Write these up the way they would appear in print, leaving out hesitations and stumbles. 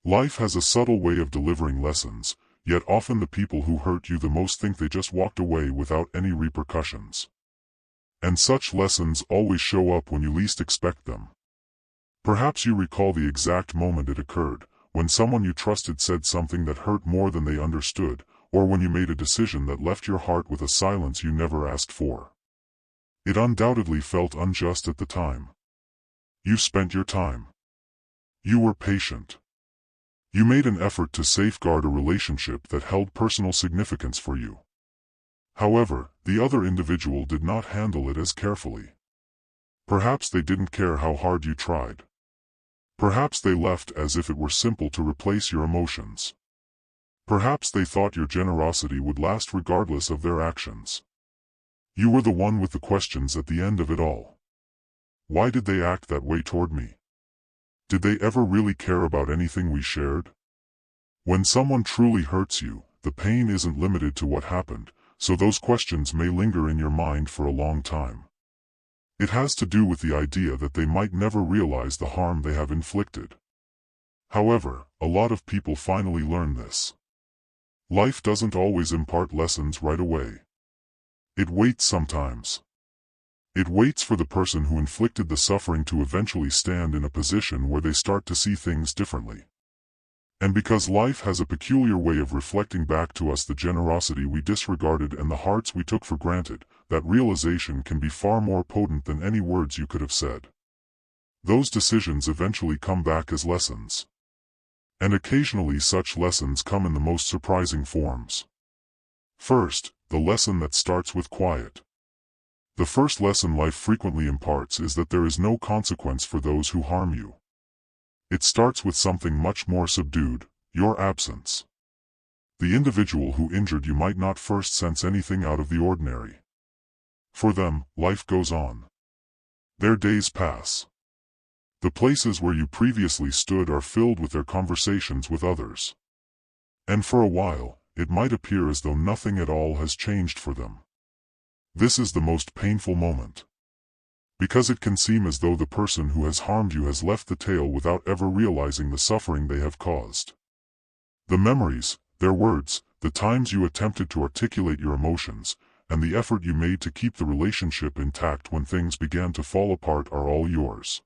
Life has a subtle way of delivering lessons, yet often the people who hurt you the most think they just walked away without any repercussions. And such lessons always show up when you least expect them. Perhaps you recall the exact moment it occurred, when someone you trusted said something that hurt more than they understood, or when you made a decision that left your heart with a silence you never asked for. It undoubtedly felt unjust at the time. You spent your time. You were patient. You made an effort to safeguard a relationship that held personal significance for you. However, the other individual did not handle it as carefully. Perhaps they didn't care how hard you tried. Perhaps they left as if it were simple to replace your emotions. Perhaps they thought your generosity would last regardless of their actions. You were the one with the questions at the end of it all. Why did they act that way toward me? Did they ever really care about anything we shared? When someone truly hurts you, the pain isn't limited to what happened, so those questions may linger in your mind for a long time. It has to do with the idea that they might never realize the harm they have inflicted. However, a lot of people finally learn this. Life doesn't always impart lessons right away. It waits sometimes. It waits for the person who inflicted the suffering to eventually stand in a position where they start to see things differently. And because life has a peculiar way of reflecting back to us the generosity we disregarded and the hearts we took for granted, that realization can be far more potent than any words you could have said. Those decisions eventually come back as lessons. And occasionally such lessons come in the most surprising forms. First, the lesson that starts with quiet. The first lesson life frequently imparts is that there is no consequence for those who harm you. It starts with something much more subdued, your absence. The individual who injured you might not first sense anything out of the ordinary. For them, life goes on. Their days pass. The places where you previously stood are filled with their conversations with others. And for a while, it might appear as though nothing at all has changed for them. This is the most painful moment. Because it can seem as though the person who has harmed you has left the tale without ever realizing the suffering they have caused. The memories, their words, the times you attempted to articulate your emotions, and the effort you made to keep the relationship intact when things began to fall apart are all yours.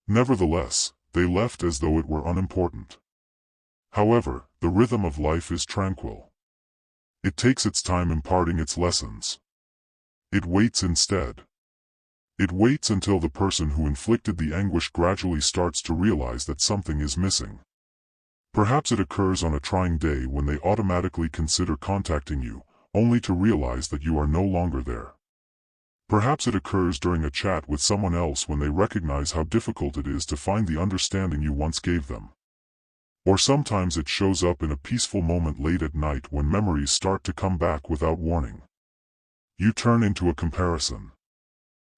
Nevertheless, they left as though it were unimportant. However, the rhythm of life is tranquil. It takes its time imparting its lessons. It waits instead. It waits until the person who inflicted the anguish gradually starts to realize that something is missing. Perhaps it occurs on a trying day when they automatically consider contacting you, only to realize that you are no longer there. Perhaps it occurs during a chat with someone else when they recognize how difficult it is to find the understanding you once gave them. Or sometimes it shows up in a peaceful moment late at night when memories start to come back without warning. You turn into a comparison.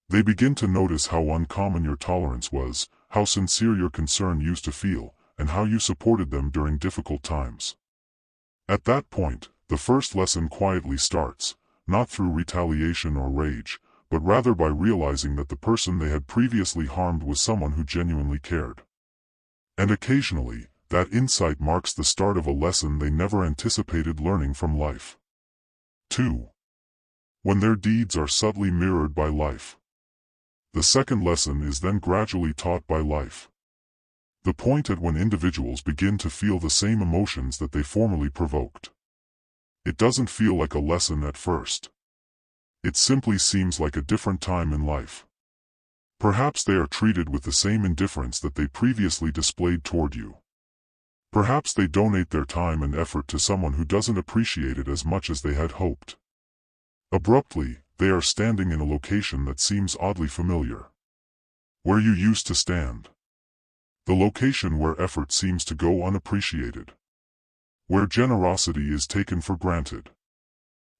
They begin to notice how uncommon your tolerance was, how sincere your concern used to feel, and how you supported them during difficult times. At that point, the first lesson quietly starts, not through retaliation or rage, but rather by realizing that the person they had previously harmed was someone who genuinely cared. And occasionally, that insight marks the start of a lesson they never anticipated learning from life. 2. When their deeds are subtly mirrored by life. The second lesson is then gradually taught by life. The point at when individuals begin to feel the same emotions that they formerly provoked. It doesn't feel like a lesson at first. It simply seems like a different time in life. Perhaps they are treated with the same indifference that they previously displayed toward you. Perhaps they donate their time and effort to someone who doesn't appreciate it as much as they had hoped. Abruptly, they are standing in a location that seems oddly familiar. Where you used to stand. The location where effort seems to go unappreciated. Where generosity is taken for granted.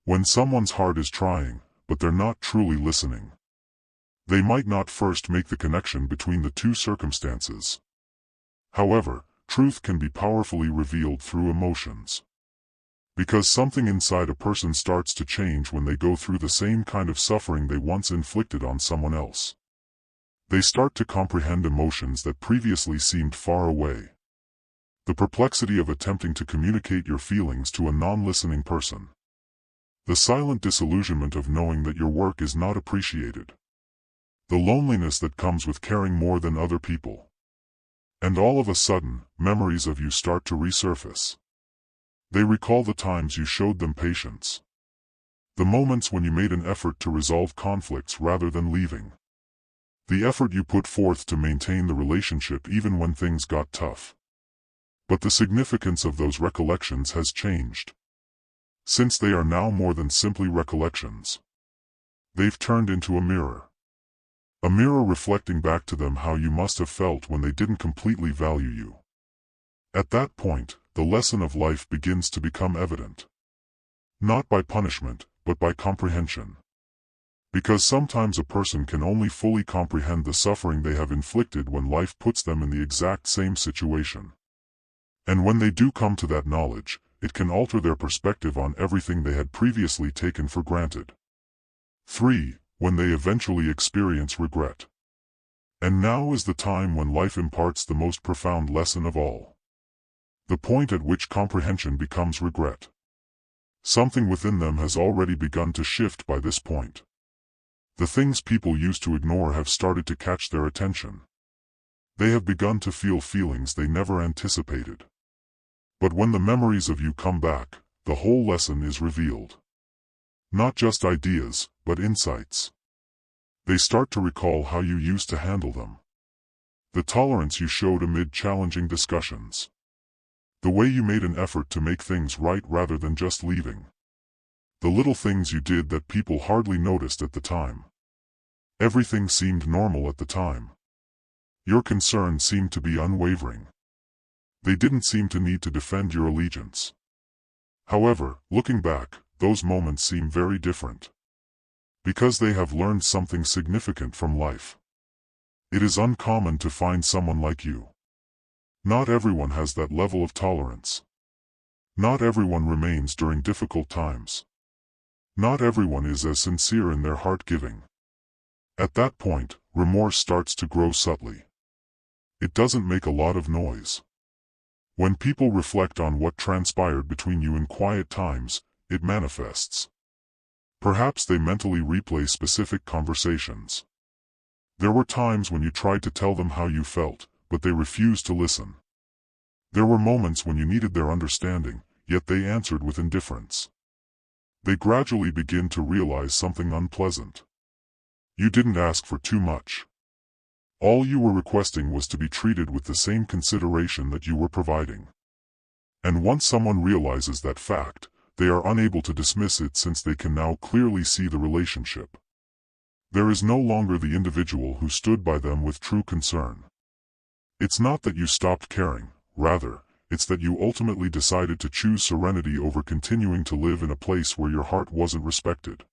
When someone's heart is trying, but they're not truly listening. They might not first make the connection between the two circumstances. However, truth can be powerfully revealed through emotions. Because something inside a person starts to change when they go through the same kind of suffering they once inflicted on someone else. They start to comprehend emotions that previously seemed far away. The perplexity of attempting to communicate your feelings to a non-listening person. The silent disillusionment of knowing that your work is not appreciated. The loneliness that comes with caring more than other people. And all of a sudden, memories of you start to resurface. They recall the times you showed them patience. The moments when you made an effort to resolve conflicts rather than leaving. The effort you put forth to maintain the relationship even when things got tough. But the significance of those recollections has changed. Since they are now more than simply recollections. They've turned into a mirror. A mirror reflecting back to them how you must have felt when they didn't completely value you. At that point, the lesson of life begins to become evident. Not by punishment, but by comprehension. Because sometimes a person can only fully comprehend the suffering they have inflicted when life puts them in the exact same situation. And when they do come to that knowledge, it can alter their perspective on everything they had previously taken for granted. 3. When they eventually experience regret. And now is the time when life imparts the most profound lesson of all. The point at which comprehension becomes regret. Something within them has already begun to shift by this point. The things people used to ignore have started to catch their attention. They have begun to feel feelings they never anticipated. But when the memories of you come back, the whole lesson is revealed. Not just ideas, but insights. They start to recall how you used to handle them. The tolerance you showed amid challenging discussions. The way you made an effort to make things right rather than just leaving. The little things you did that people hardly noticed at the time. Everything seemed normal at the time. Your concern seemed to be unwavering. They didn't seem to need to defend your allegiance. However, looking back, those moments seem very different. Because they have learned something significant from life. It is uncommon to find someone like you. Not everyone has that level of tolerance. Not everyone remains during difficult times. Not everyone is as sincere in their heart-giving. At that point, remorse starts to grow subtly. It doesn't make a lot of noise. When people reflect on what transpired between you in quiet times, it manifests. Perhaps they mentally replay specific conversations. There were times when you tried to tell them how you felt, but they refused to listen. There were moments when you needed their understanding, yet they answered with indifference. They gradually begin to realize something unpleasant. You didn't ask for too much. All you were requesting was to be treated with the same consideration that you were providing. And once someone realizes that fact, they are unable to dismiss it since they can now clearly see the relationship. There is no longer the individual who stood by them with true concern. It's not that you stopped caring, rather, it's that you ultimately decided to choose serenity over continuing to live in a place where your heart wasn't respected.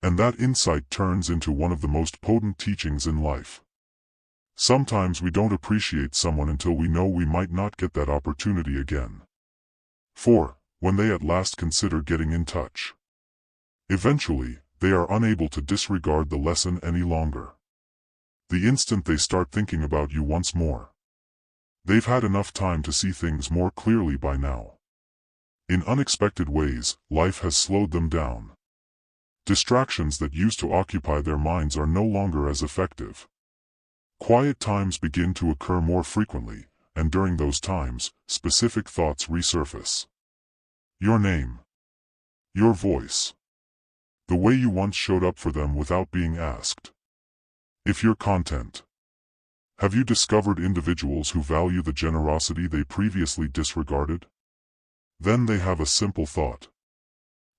And that insight turns into one of the most potent teachings in life. Sometimes we don't appreciate someone until we know we might not get that opportunity again. 4. When they at last consider getting in touch. Eventually, they are unable to disregard the lesson any longer. The instant they start thinking about you once more. They've had enough time to see things more clearly by now. In unexpected ways, life has slowed them down. Distractions that used to occupy their minds are no longer as effective. Quiet times begin to occur more frequently, and during those times, specific thoughts resurface. Your name. Your voice. The way you once showed up for them without being asked. If you're content. Have you discovered individuals who value the generosity they previously disregarded? Then they have a simple thought.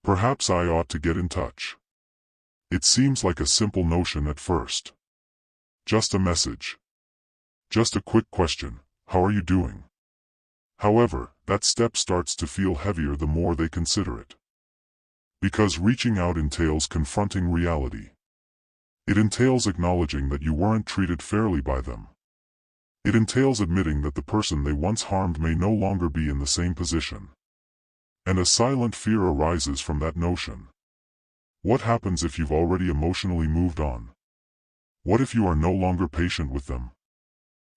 Perhaps I ought to get in touch. It seems like a simple notion at first. Just a message. Just a quick question, how are you doing? However, that step starts to feel heavier the more they consider it. Because reaching out entails confronting reality. It entails acknowledging that you weren't treated fairly by them. It entails admitting that the person they once harmed may no longer be in the same position. And a silent fear arises from that notion. What happens if you've already emotionally moved on? What if you are no longer patient with them?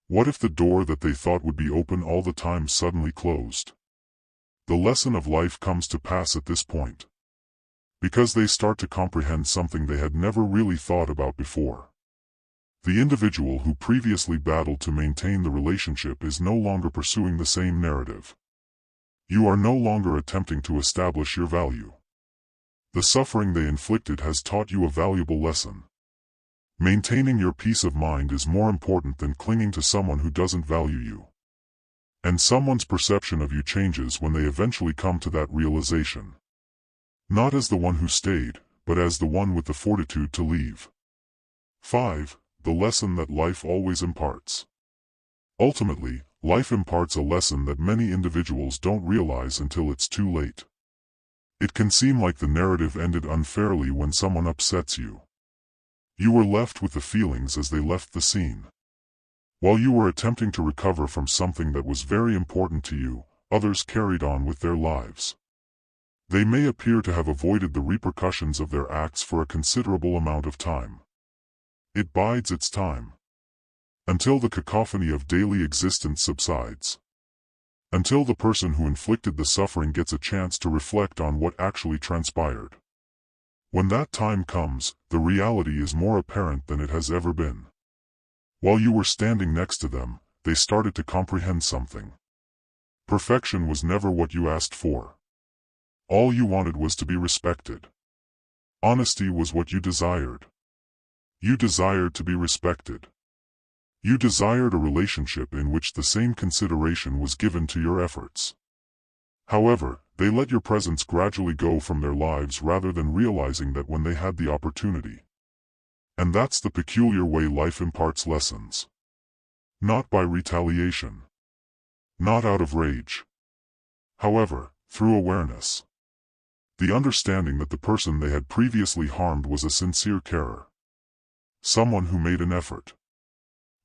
What if the door that they thought would be open all the time suddenly closed? The lesson of life comes to pass at this point, because they start to comprehend something they had never really thought about before. The individual who previously battled to maintain the relationship is no longer pursuing the same narrative. You are no longer attempting to establish your value. The suffering they inflicted has taught you a valuable lesson. Maintaining your peace of mind is more important than clinging to someone who doesn't value you. And someone's perception of you changes when they eventually come to that realization. Not as the one who stayed, but as the one with the fortitude to leave. 5. The lesson that life always imparts. Ultimately, life imparts a lesson that many individuals don't realize until it's too late. It can seem like the narrative ended unfairly when someone upsets you. You were left with the feelings as they left the scene. While you were attempting to recover from something that was very important to you, others carried on with their lives. They may appear to have avoided the repercussions of their acts for a considerable amount of time. It bides its time. Until the cacophony of daily existence subsides. Until the person who inflicted the suffering gets a chance to reflect on what actually transpired. When that time comes, the reality is more apparent than it has ever been. While you were standing next to them, they started to comprehend something. Perfection was never what you asked for. All you wanted was to be respected. Honesty was what you desired. You desired to be respected. You desired a relationship in which the same consideration was given to your efforts. However, they let your presence gradually go from their lives rather than realizing that when they had the opportunity. And that's the peculiar way life imparts lessons. Not by retaliation. Not out of rage. However, through awareness. The understanding that the person they had previously harmed was a sincere carer. Someone who made an effort.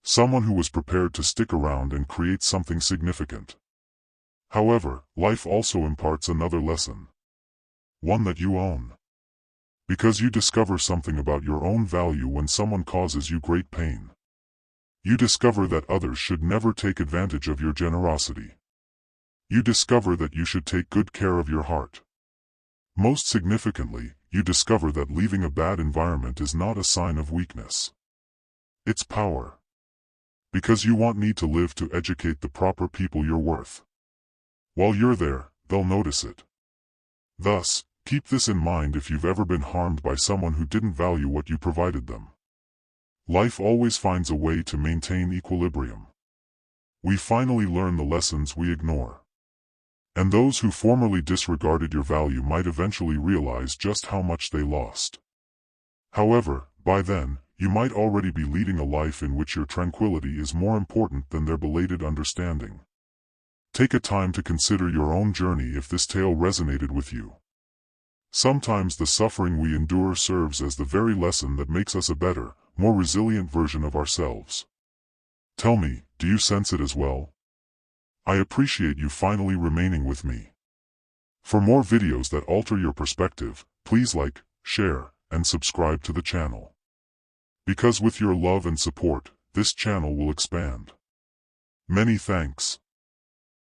Someone who was prepared to stick around and create something significant. However, life also imparts another lesson. One that you own. Because you discover something about your own value when someone causes you great pain. You discover that others should never take advantage of your generosity. You discover that you should take good care of your heart. Most significantly, you discover that leaving a bad environment is not a sign of weakness. It's power. Because you won't need to live to educate the proper people you're worth. While you're there, they'll notice it. Thus, keep this in mind if you've ever been harmed by someone who didn't value what you provided them. Life always finds a way to maintain equilibrium. We finally learn the lessons we ignore. And those who formerly disregarded your value might eventually realize just how much they lost. However, by then, you might already be leading a life in which your tranquility is more important than their belated understanding. Take a time to consider your own journey if this tale resonated with you. Sometimes the suffering we endure serves as the very lesson that makes us a better, more resilient version of ourselves. Tell me, do you sense it as well? I appreciate you finally remaining with me. For more videos that alter your perspective, please like, share, and subscribe to the channel. Because with your love and support, this channel will expand. Many thanks.